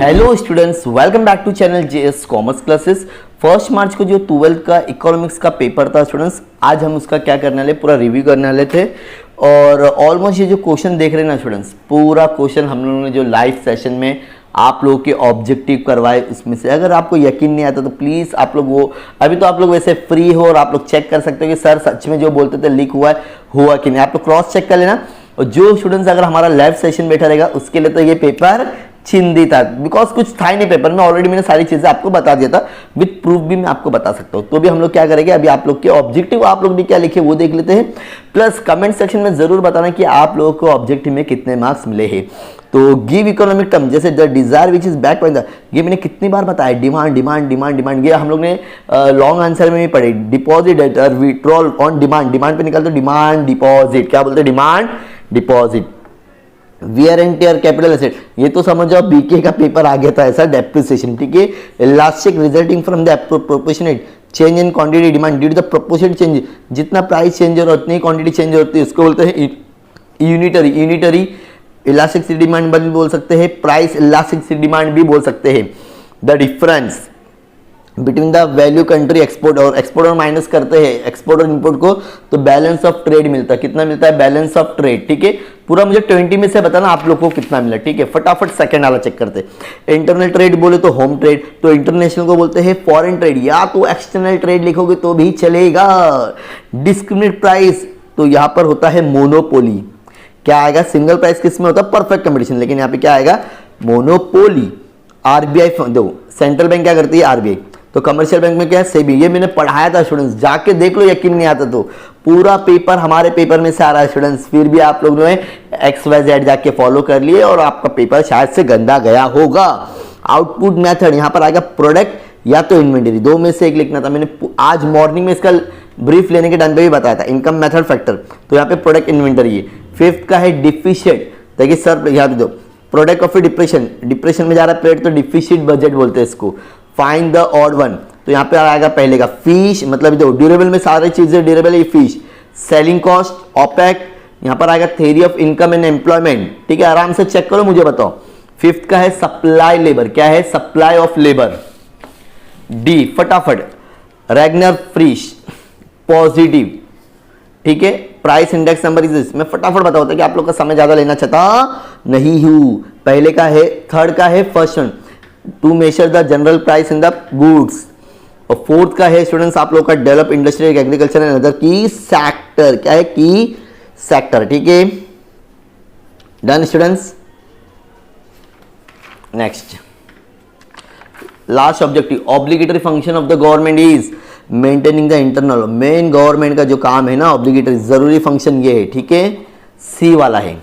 Hello students, welcome back to channel JS commerce classes. 1 मार्च को जो 12th का इकोनॉमिक्स का पेपर था स्टूडेंट्स, आज हम उसका क्या करने वाले, पूरा रिव्यू करने वाले थे। और ऑलमोस्ट ये जो क्वेश्चन देख रहे हैं ना स्टूडेंट्स, पूरा क्वेश्चन हम लोगों ने जो लाइव सेशन में आप लोगों के ऑब्जेक्टिव करवाए उसमें से अगर आपको यकीन नहीं आता तो प्लीज़ आप लोग वो अभी तो आप लोग वैसे फ्री हो और आप लोग चेक कर सकते हो कि सर सच में जो बोलते थे लीक हुआ कि नहीं। आप लोग क्रॉस चेक कर लेना। और जो स्टूडेंट्स अगर हमारा लाइव सेशन बैठा रहेगा उसके लिए तो ये पेपर चिंदी था, बिकॉज कुछ था ही नहीं पेपर में। ऑलरेडी मैंने सारी चीजें आपको बता दिया था, विद प्रूफ भी मैं आपको बता सकता हूँ। तो भी हम लोग क्या करेंगे, अभी आप लोग के ऑब्जेक्टिव आप लोग ने क्या लिखे वो देख लेते हैं। प्लस कमेंट सेक्शन में जरूर बताना कि आप लोगों को ऑब्जेक्टिव में कितने मार्क्स मिले हैं। तो गिव इकोनॉमिक टर्म जैसे the desire which is back by the, ये मैंने कितनी बार बताया, डिमांड डिमांड डिमांड डिमांड। ये हम लोग ने लॉन्ग आंसर में भी पढ़े, deposit debtor withdrawal on demand. Demand पे निकालते डिमांड डिपॉजिट, क्या बोलते हैं, demand deposit. Wear and tear capital asset, ये तो समझ जाओ बीके का पेपर आ गया था ऐसा, डेप्रिसिएशन। ठीक है, elastic resulting from the proportionate change in quantity demand due to the proportionate change. जितना प्राइस चेंज हो रहा है उतनी क्वांटिटी चेंज होती है, उसको बोलते हैं यूनिटरी इलास्टिक डिमांड भी बोल सकते हैं, प्राइस इलास्टिक डिमांड भी बोल सकते हैं। The difference between the value country export और एक्सपोर्ट और माइनस करते हैं एक्सपोर्ट और इंपोर्ट को, तो बैलेंस ऑफ ट्रेड मिलता है। कितना मिलता है, बैलेंस ऑफ ट्रेड। ठीक है, पूरा मुझे 20 में से बताना आप लोग को कितना मिला। ठीक है, फटाफट सेकंड वाला चेक करते हैं। इंटरनल ट्रेड बोले तो होम ट्रेड, तो इंटरनेशनल को बोलते हैं फॉरेन ट्रेड, या तो एक्सटर्नल ट्रेड लिखोगे तो भी चलेगा। डिस्क्रिमिनेट प्राइस, तो यहां पर होता है मोनोपोली। क्या आएगा, सिंगल प्राइस किसमें होता है, परफेक्ट कंपटीशन, लेकिन यहाँ पे क्या आएगा, मोनोपोली। आरबीआई दो, सेंट्रल बैंक क्या करती है, आरबीआई। तो कमर्शियल बैंक में क्या है, सेबी। ये मैंने पढ़ाया था स्टूडेंट्स, जाके देख लो, यकीन नहीं आता तो पूरा पेपर हमारे पेपर में से आ रहा है स्टूडेंट्स। फिर भी आप लोगों ने XYZ जाके फॉलो कर लिए और आपका पेपर शायद से गंदा गया होगा। आउटपुट मेथड, यहाँ पर आएगा प्रोडक्ट या तो इन्वेंटरी, दो में से एक लिखना था। मैंने आज मॉर्निंग में इसका ब्रीफ लेने के टाइम पे भी बताया था, इनकम मेथड फैक्टर। तो यहाँ पे प्रोडक्ट इन्वेंटरी है। फिफ्थ का है डिफिशिएंट, देखिए सर यहाँ पे दो, प्रोडक्ट ऑफ डिप्रेशन, डिप्रेशन में जा रहा है प्लेट तो डिफिशिएंट बजट बोलते हैं इसको। फाइंड द ऑड वन, तो यहाँ पे आएगा पहले का फिश, मतलब देखो ड्यूरेबल में सारी चीजें ड्यूरेबल है, फिश। सेलिंग कॉस्ट ओपेक, यहाँ पर आएगा theory of income and employment. ठीक है, आराम से चेक करो, मुझे बताओ। फिफ्थ का है सप्लाई लेबर, क्या है, सप्लाई ऑफ लेबर। डी फटाफट, रैगनर फ्रिश पॉजिटिव। ठीक है, प्राइस इंडेक्स नंबर इज, मैं फटाफट बताता हूं कि आप लोग का समय ज्यादा लेना चाहता नहीं हूं। पहले का है, थर्ड का है first one, two measure the general price in the goods. और फोर्थ का है स्टूडेंट्स आप लोग का develop industrial agriculture and other key sector, क्या है, की सेक्टर। ठीक है, done students. Next last objective, obligatory function of the government is maintaining the internal. Main government का जो काम है ना, ऑब्लिगेटरी जरूरी फंक्शन ये है। ठीक है, सी वाला है।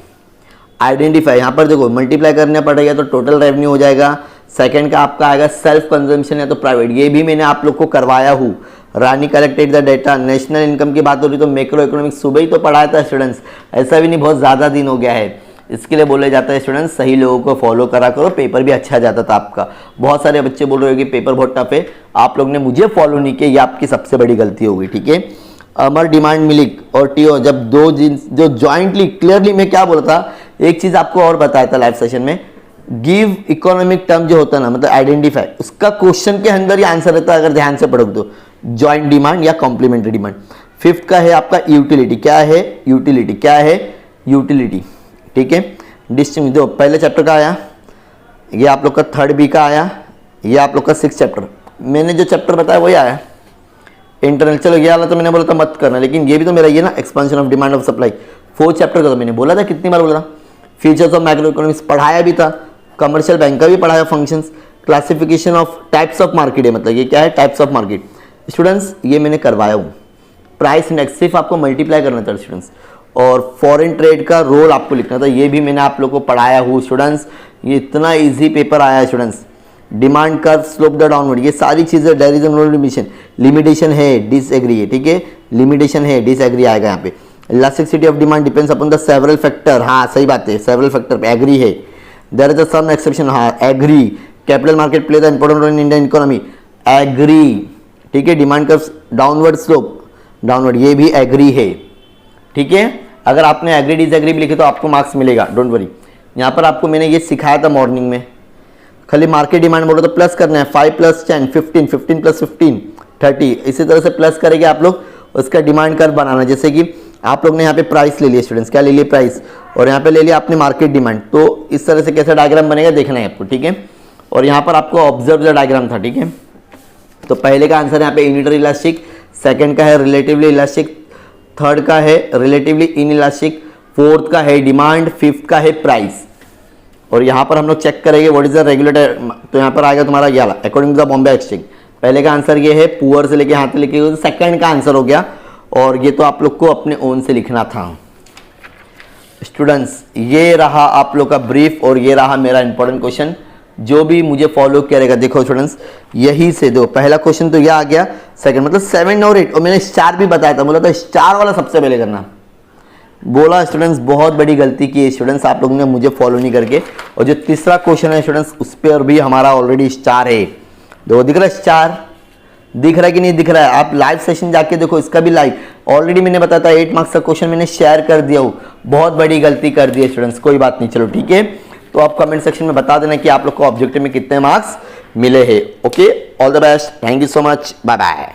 आइडेंटिफाई, यहां पर देखो मल्टीप्लाई करना पड़ेगा तो टोटल रेवेन्यू हो जाएगा। सेकंड का आपका आएगा सेल्फ कंजम्पशन या तो प्राइवेट, ये भी मैंने आप लोग को करवाया हूँ। Rani collected the data, national income की बात हो रही तो मैक्रो इकोनॉमिक्स सुबह ही तो पढ़ाया था स्टूडेंट्स, ऐसा भी नहीं बहुत ज़्यादा दिन हो गया है। इसके लिए बोले जाता है स्टूडेंट्स सही लोगों को फॉलो करा करो, पेपर भी अच्छा जाता था आपका। बहुत सारे बच्चे बोल रहे हो कि पेपर बहुत टफ है, आप लोग ने मुझे फॉलो नहीं किया, ये आपकी सबसे बड़ी गलती होगी। ठीक है, अमर डिमांड मिल्क और टीओ, जब दो जींस जो ज्वाइंटली, क्लियरली मैं क्या बोला था, एक चीज आपको और बताया था लाइव सेशन में, गिव इकोनॉमिक टर्म जो होता है ना, मतलब आइडेंटिफाई, उसका क्वेश्चन के अंदर ही आंसर रहता है अगर ध्यान से पढ़ोगे तो, ज्वाइंट डिमांड या कॉम्प्लीमेंट्री डिमांड। फिफ्थ का है आपका यूटिलिटी, क्या है, यूटिलिटी, क्या है, यूटिलिटी। ठीक है, डिस्टिंग दो, पहले चैप्टर का आया, ये आप लोग का थर्ड बी का आया, ये आप लोग का 6th चैप्टर। मैंने जो चैप्टर बताया वही आया इंटरनल। चलो ये वाला तो मैंने बोला था मत करना, लेकिन ये भी तो मेरा ये ना, expansion of demand of supply. 4th chapter का तो मैंने बोला था, कितनी बार बोला था, फीचर्स ऑफ मैक्रो इकोनॉमिक्स पढ़ाया भी था, कमर्शियल बैंक का भी पढ़ाया, functions, classification of types of market है, मतलब ये क्या है, टाइप्स ऑफ मार्केट। स्टूडेंट्स ये मैंने करवाया हूँ। प्राइस इंडेक्स सिर्फ आपको मल्टीप्लाई करना था स्टूडेंट्स, और फॉरेन ट्रेड का रोल आपको लिखना था, ये भी मैंने आप लोग को पढ़ाया हूँ स्टूडेंट्स। ये इतना इजी पेपर आया है students. Demand curve, slope the downward, ये सारी चीजें, there is no limitation, limitation है, डिसएग्री है। ठीक है, लिमिटेशन है, डिसएग्री आएगा यहाँ पे। Elasticity of demand depends upon the several factor, हाँ सही बात है, सेवरल फैक्टर पे एग्री है। देयर इज सम एक्सेप्शन, हाँ agree. Capital market play the important role in Indian economy, agree. ठीक है, demand curve downward slope, downward, ये भी एग्री है। ठीक है, अगर आपने एग्री डिसएग्री भी लिखे तो आपको मार्क्स मिलेगा, डोंट वरी। यहाँ पर आपको मैंने ये सिखाया था मॉर्निंग में, खाली मार्केट डिमांड बोलो तो प्लस करना है 5 + 10 15, 15 + 15 30, इसी तरह से प्लस करेंगे आप लोग उसका डिमांड कर्व बनाना। जैसे कि आप लोग ने यहाँ पे प्राइस ले लिया स्टूडेंट्स, क्या ले लिया प्राइस, और यहाँ पे ले लिया आपने मार्केट डिमांड, तो इस तरह से कैसा डायग्राम बनेगा देखना है आपको, ठीक है। और यहाँ पर आपको ऑब्जर्व द डायग्राम था, ठीक है। तो पहले का आंसर यहाँ पे यूनिटरी इलास्टिक, सेकंड का है रिलेटिवली इलास्टिक, थर्ड का है रिलेटिवली इन इलास्टिक, फोर्थ का है डिमांड, फिफ्थ का है प्राइस। और यहाँ पर हम लोग चेक करेंगे व्हाट इज द रेगुलेटर, तो यहाँ पर आएगा तुम्हारा ये according to the Bombay exchange. पहले का आंसर ये है पुअर से लेके यहाँ तक लिखे, सेकंड का आंसर हो गया, और ये तो आप लोग को अपने ओन से लिखना था। स्टूडेंट्स ये रहा आप लोग का ब्रीफ, और ये रहा मेरा इंपॉर्टेंट क्वेश्चन। जो भी मुझे फॉलो करेगा, देखो स्टूडेंट्स यही से दो, पहला क्वेश्चन तो यह आ गया, सेकंड मतलब 7 और 8, और मैंने स्टार भी बताया था, बोला था स्टार वाला सबसे पहले करना, बोला स्टूडेंट्स बहुत बड़ी गलती की है स्टूडेंट्स आप लोगों ने मुझे फॉलो नहीं करके। और जो तीसरा क्वेश्चन है स्टूडेंट्स उस पर भी हमारा ऑलरेडी स्टार है, देखो दिख रहा है स्टार, दिख रहा है कि नहीं दिख रहा है, आप लाइव सेशन जाके देखो, इसका भी लाइव ऑलरेडी मैंने बताया था 8 मार्क्स का क्वेश्चन मैंने शेयर कर दिया हूँ, बहुत बड़ी गलती कर दी है स्टूडेंट्स, कोई बात नहीं, चलो ठीक है। तो आप कमेंट सेक्शन में बता देना कि आप लोग को ऑब्जेक्टिव में कितने मार्क्स मिले हैं। Okay, all the best, thank you so much, bye bye.